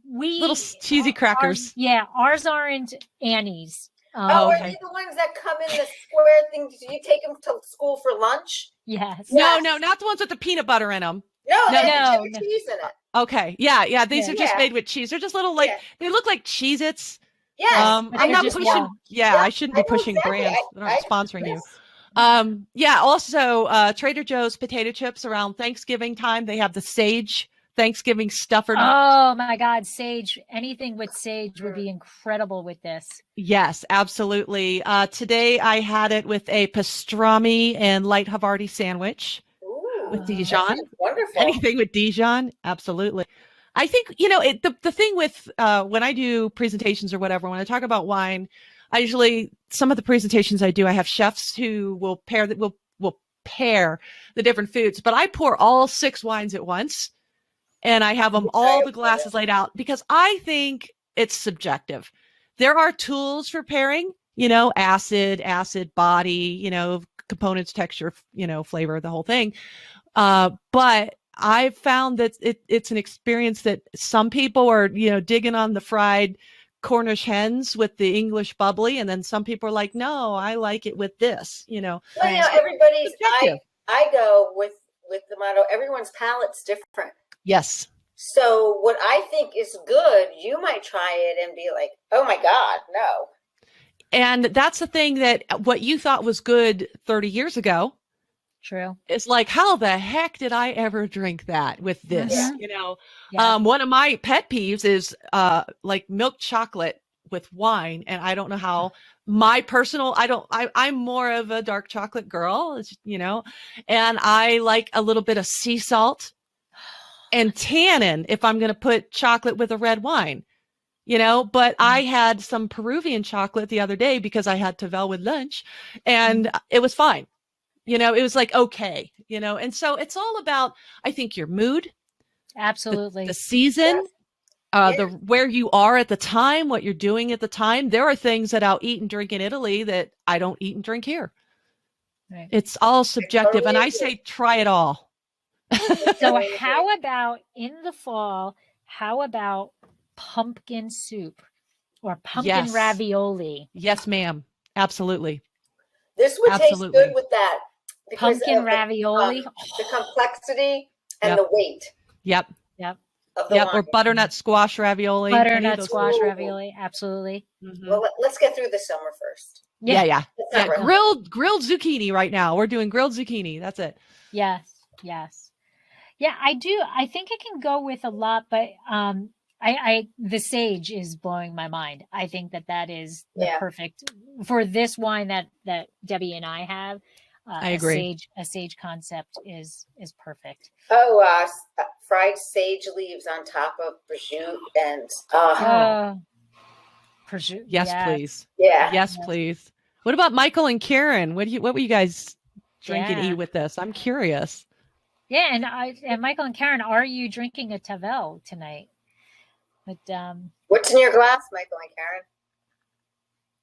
little cheesy crackers. Ours aren't Annie's. Are they the ones that come in the square thing? Do you take them to school for lunch? Yes. No, not the ones with the peanut butter in them. No, they have cheese in it. Okay. Yeah. These are just made with cheese. They're just little they look like Cheez-Its. Yes. I'm not pushing. I shouldn't be pushing brands that aren't sponsoring you. Also Trader Joe's potato chips around Thanksgiving time. They have the sage Thanksgiving stuffer. Oh my God, sage. Anything with sage would be incredible with this. Yes, absolutely. Today I had it with a pastrami and light Havarti sandwich. Ooh, with Dijon. Wonderful. Anything with Dijon. Absolutely. I think, the thing with when I do presentations or whatever, when I talk about wine, I usually, some of the presentations I do, I have chefs who will pair the different foods, but I pour all 6 wines at once. And I have them all the glasses laid out because I think it's subjective. There are tools for pairing, acid, body, components, texture, flavor, the whole thing. But I've found that it's an experience that some people are, digging on the fried Cornish hens with the English bubbly. And then some people are like, no, I like it with this, Well, everybody's, I go with the motto, everyone's palate's different. Yes. So what I think is good, you might try it and be like, oh my God, no. And that's the thing that what you thought was good 30 years ago. True. It's like, how the heck did I ever drink that with this? One of my pet peeves is like milk chocolate with wine. And I don't know how I'm more of a dark chocolate girl, and I like a little bit of sea salt and tannin if I'm going to put chocolate with a red wine, but I had some Peruvian chocolate the other day because I had Tavel with lunch and it was fine. It was like, okay, and so it's all about, I think, your mood. Absolutely. The season, where you are at the time, what you're doing at the time. There are things that I'll eat and drink in Italy that I don't eat and drink here. Right. It's all subjective. Totally. And I say, try it all. So how about in the fall, how about pumpkin soup or pumpkin ravioli? Yes, ma'am. Absolutely. This would taste good with that. Pumpkin ravioli. The complexity and the weight. Yep. Wine. Or butternut squash ravioli. Butternut squash ravioli. Absolutely. Mm-hmm. Well, let's get through the summer first. Yeah. Grilled zucchini right now. We're doing grilled zucchini. That's it. Yes. Yeah, I do. I think I can go with a lot, but the sage is blowing my mind. I think that is the perfect for this wine that Debbie and I have. I agree. A sage concept is perfect. Oh, fried sage leaves on top of prosciutto and prosciutto. Yes, please. Yeah. Yes, please. What about Michael and Karen? What will you guys drink and eat with this? I'm curious. Yeah, and Michael and Karen, are you drinking a Tavel tonight? But what's in your glass, Michael and Karen?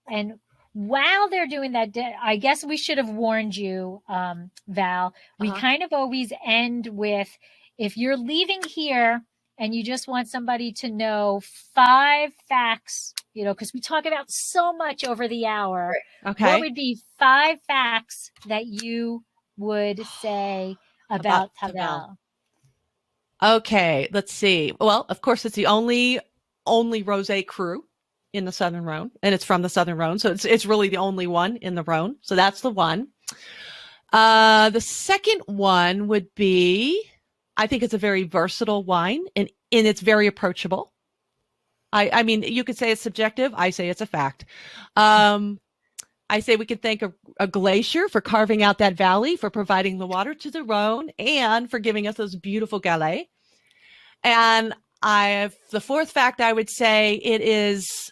And while they're doing that, I guess we should have warned you, Val. We kind of always end with, if you're leaving here and you just want somebody to know 5 facts, because we talk about so much over the hour. Right. Okay. What would be 5 facts that you would say about Tavel? Okay, let's see. Well, of course, it's the only rosé cru in the Southern Rhone, and it's from the Southern Rhone, so it's really the only one in the Rhone. So that's the one. The second one would be, I think it's a very versatile wine, and it's very approachable. I mean, you could say it's subjective. I say it's a fact. I say we could thank a glacier for carving out that valley, for providing the water to the Rhone, and for giving us those beautiful galets. And the fourth fact, I would say it is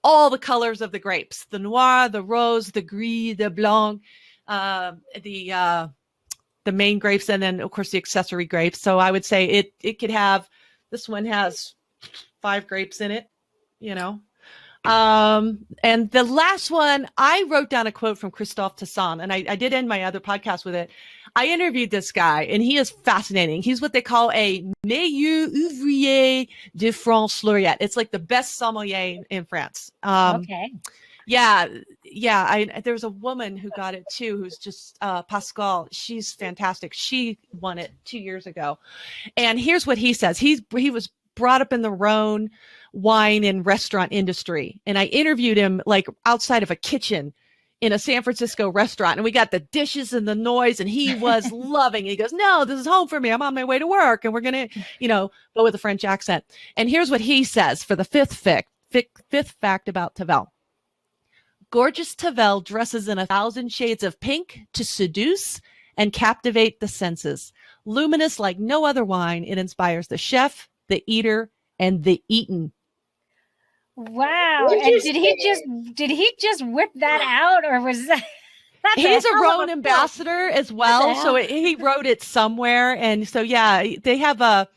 all the colors of the grapes: the noir, the rose, the gris, the blanc, the main grapes, and then of course the accessory grapes. So I would say it could have, this one has 5 grapes in it, and the last one, I wrote down a quote from Christophe Tasson, and I did end my other podcast with it. I interviewed this guy, and he is fascinating. He's what they call a meilleur ouvrier de France laureate. It's like the best sommelier in France. Okay. Yeah. There's a woman who got it too, who's just Pascal. She's fantastic. She won it 2 years ago. And here's what he says. He was brought up in the Rhone wine and restaurant industry. And I interviewed him like outside of a kitchen in a San Francisco restaurant. And we got the dishes and the noise, and he was loving it. He goes, "No, this is home for me. I'm on my way to work. And we're going to, but with a French accent." And here's what he says for the fifth fact about Tavel. Gorgeous Tavel dresses in 1,000 shades of pink to seduce and captivate the senses. Luminous like no other wine, it inspires the chef, the eater, and the eaten. Wow. And did he just whip that out, or was that? He's a Rhone ambassador as well. So he wrote it somewhere. And so, yeah, they have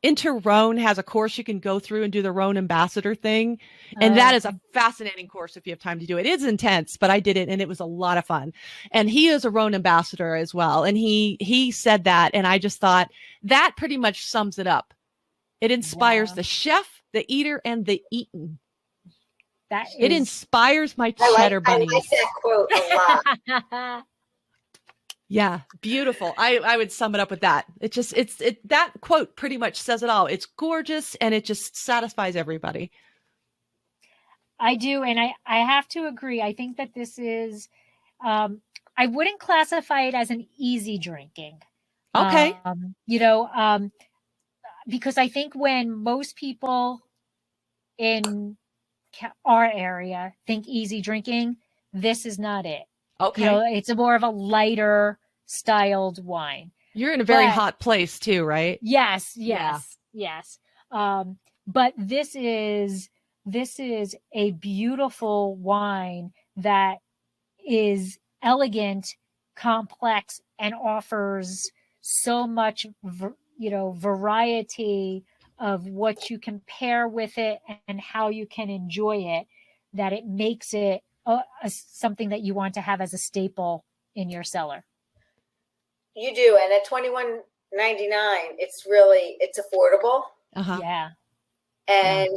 Inter-Rhone has a course you can go through and do the Rhone ambassador thing. And that is a fascinating course if you have time to do it. It's intense, but I did it and it was a lot of fun. And he is a Rhone ambassador as well. And he said that, and I just thought that pretty much sums it up. It inspires the chef, the eater, and the eaten. It inspires my cheddar bunnies. I like that quote a lot. Yeah, beautiful. I would sum it up with that. That quote pretty much says it all. It's gorgeous and it just satisfies everybody. I do, and I have to agree. I think that this is, I wouldn't classify it as an easy drinking. Okay. Because I think when most people in our area think easy drinking, this is not it. Okay. It's a more of a lighter styled wine. You're in a very hot place too, right? Yes. But this is a beautiful wine that is elegant, complex, and offers so much, variety of what you can pair with it and how you can enjoy it, that it makes it something that you want to have as a staple in your cellar. You do, and at $21.99, it's affordable. Yeah, and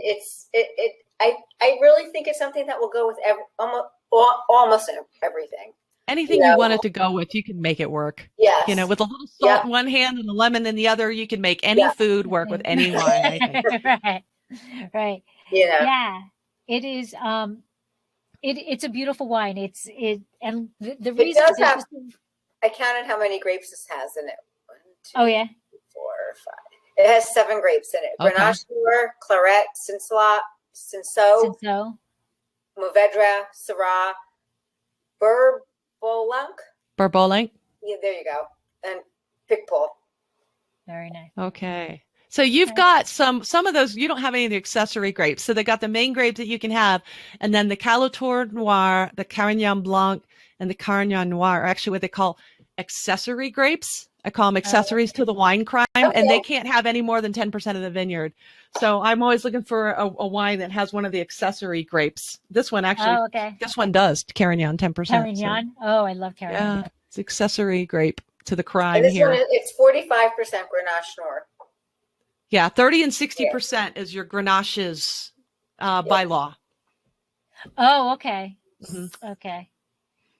I really think it's something that will go with almost everything. Anything you want it to go with, you can make it work. Yes. With a little salt in one hand and a lemon in the other, you can make any food work with any wine, I think. Right. Yeah. It is. It's a beautiful wine. And the reason it does have. I counted how many grapes this has in it. 1, 2, oh yeah. 4, 5. It has 7 grapes in it. Okay. Grenache, Claret, Cinsault, Mourvedre, Syrah, Bourboulon. Yeah, there you go. And Picpoul. Very nice. Okay. So you've got some of those, you don't have any of the accessory grapes. So they got the main grapes that you can have. And then the Calotor Noir, the Carignan Blanc, and the Carignan Noir are actually what they call accessory grapes. I call them accessories to the wine crime, and they can't have any more than 10% of the vineyard. So I'm always looking for a wine that has one of the accessory grapes. This one actually, this one does Carignan 10%. Carignan. So. Oh, I love Carignan. Yeah, it's accessory grape to the crime and this here. One it's 45% Grenache Noir. Yeah, 30 and 60% is your Grenaches by law. Oh, okay. Mm-hmm. Okay.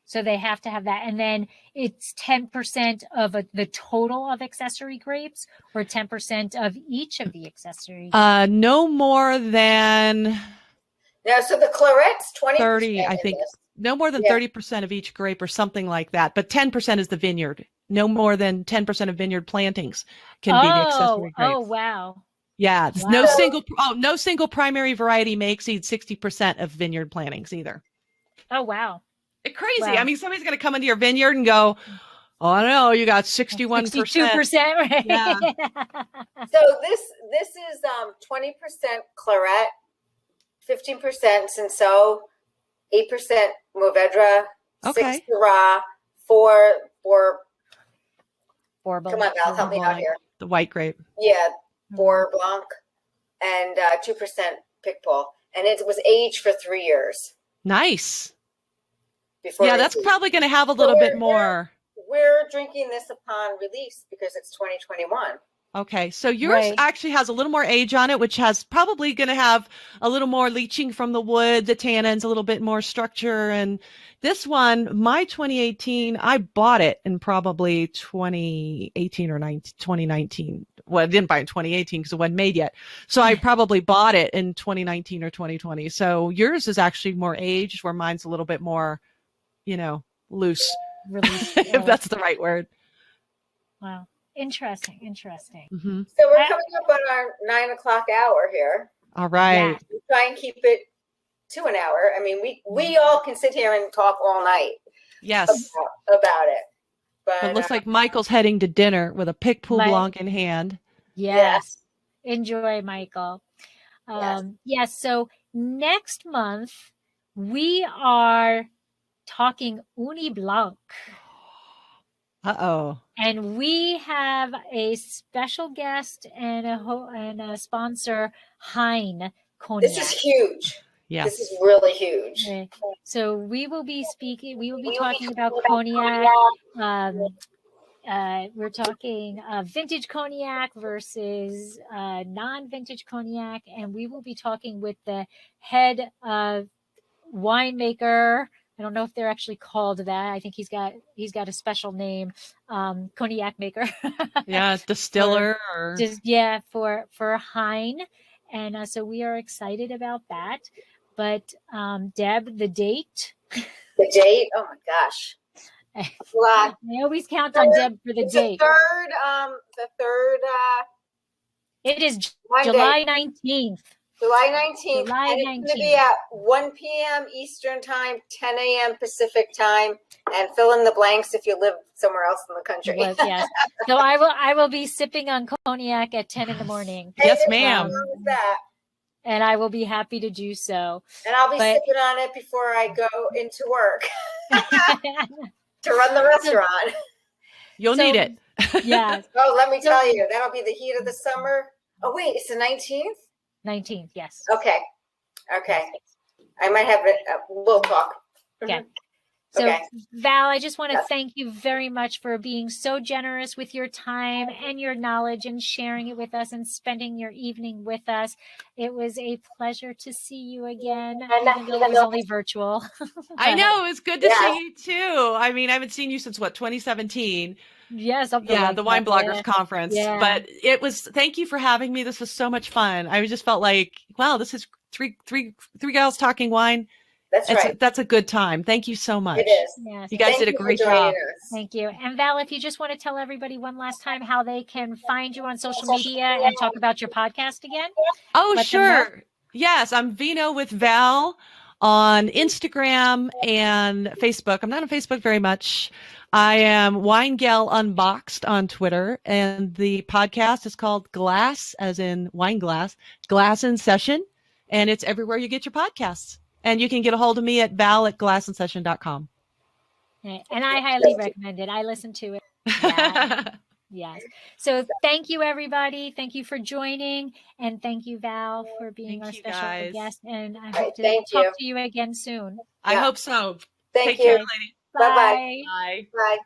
So they have to have that. And then it's 10% of the total of accessory grapes, or 10% of each of the accessory grapes? No more than... No, so the Claret's 20%. 30, I think. No more than 30% of each grape or something like that. But 10% is the vineyard. No more than 10% of vineyard plantings can be the accessory grapes. Oh, wow. Yeah. Wow. No single primary variety may exceed 60% of vineyard plantings either. Oh, wow. It's crazy. Wow. I mean, somebody's going to come into your vineyard and go, oh, I don't know, you got 61%. 62%, right? Yeah. So this is 20% Claret, 15% Cinsault, 8% Mourvedre, 6 Syrah, 4 Blanc. Come on, Val, help me out here. The white grape. Yeah, 4 Blanc, and 2% Picpoul, and it was aged for 3 years. Nice. That's probably going to have a little bit more. We're drinking this upon release because it's 2021. Okay, so yours actually has a little more age on it, which has probably going to have a little more leaching from the wood, the tannins, a little bit more structure. And this one, my 2018, I bought it in probably 2018 or 2019. Well, I didn't buy it in 2018 because it wasn't made yet. So I probably bought it in 2019 or 2020. So yours is actually more aged, where mine's a little bit more, loose, if that's the right word. Wow. Interesting. Mm-hmm. So we're coming up on our 9 o'clock hour here. All right. Yeah. We try and keep it to an hour. I mean, we all can sit here and talk all night. Yes. About it. But it looks like Michael's heading to dinner with a Picpoul Blanc in hand. Yes. Enjoy, Michael. Yes. So next month we are talking Uni Blanc. Uh-oh. And we have a special guest and a sponsor, Hein Cognac. This is huge. Yeah. This is really huge. Okay. So we will be talking about cognac. We're talking vintage cognac versus non-vintage cognac. And we will be talking with the head winemaker. I don't know if they're actually called that. I think he's got a special name, cognac maker. Yeah, distiller. For Hein, and so we are excited about that. But Deb, the date. The date. Oh my gosh. I always count on Deb for the date. The third. It is July 19th. July 19th. And it's going to be at 1 p.m. Eastern time, 10 a.m. Pacific time, and fill in the blanks if you live somewhere else in the country. Yes. So I will be sipping on cognac at 10 in the morning. Yes, ma'am. And I will be happy to do so. And I'll be sipping on it before I go into work to run the restaurant. You'll need it. Yeah. Oh, let me tell you, that'll be the heat of the summer. Oh, wait, it's the 19th? 19th, yes. Okay. I might have it. We'll talk. Yeah. So, Val, I just want to thank you very much for being so generous with your time and your knowledge and sharing it with us and spending your evening with us. It was a pleasure to see you again, even though it was only virtual. I know. It was good to see you, too. I mean, I haven't seen you since, 2017? Yes. The Wine Bloggers Conference. Yeah. But it was, thank you for having me. This was so much fun. I just felt like, wow, this is three gals talking wine. That's right. That's a good time. Thank you so much. It is. Yes. You guys did a great job. Thank you. And Val, if you just want to tell everybody one last time how they can find you on social media and talk about your podcast again. Oh, sure. Yes, I'm Vino with Val on Instagram and Facebook. I'm not on Facebook very much. I am Wine Gal Unboxed on Twitter, and the podcast is called Glass, as in wine glass, Glass in Session, and it's everywhere you get your podcasts. And you can get a hold of me at val@glassinSession.com. And I highly recommend it. I listened to it. Yeah. Yes. So thank you, everybody. Thank you for joining. And thank you, Val, for being our special guest. And I hope to talk to you again soon. I hope so. Thank Take care, you. lady. Bye-bye. Bye. Bye.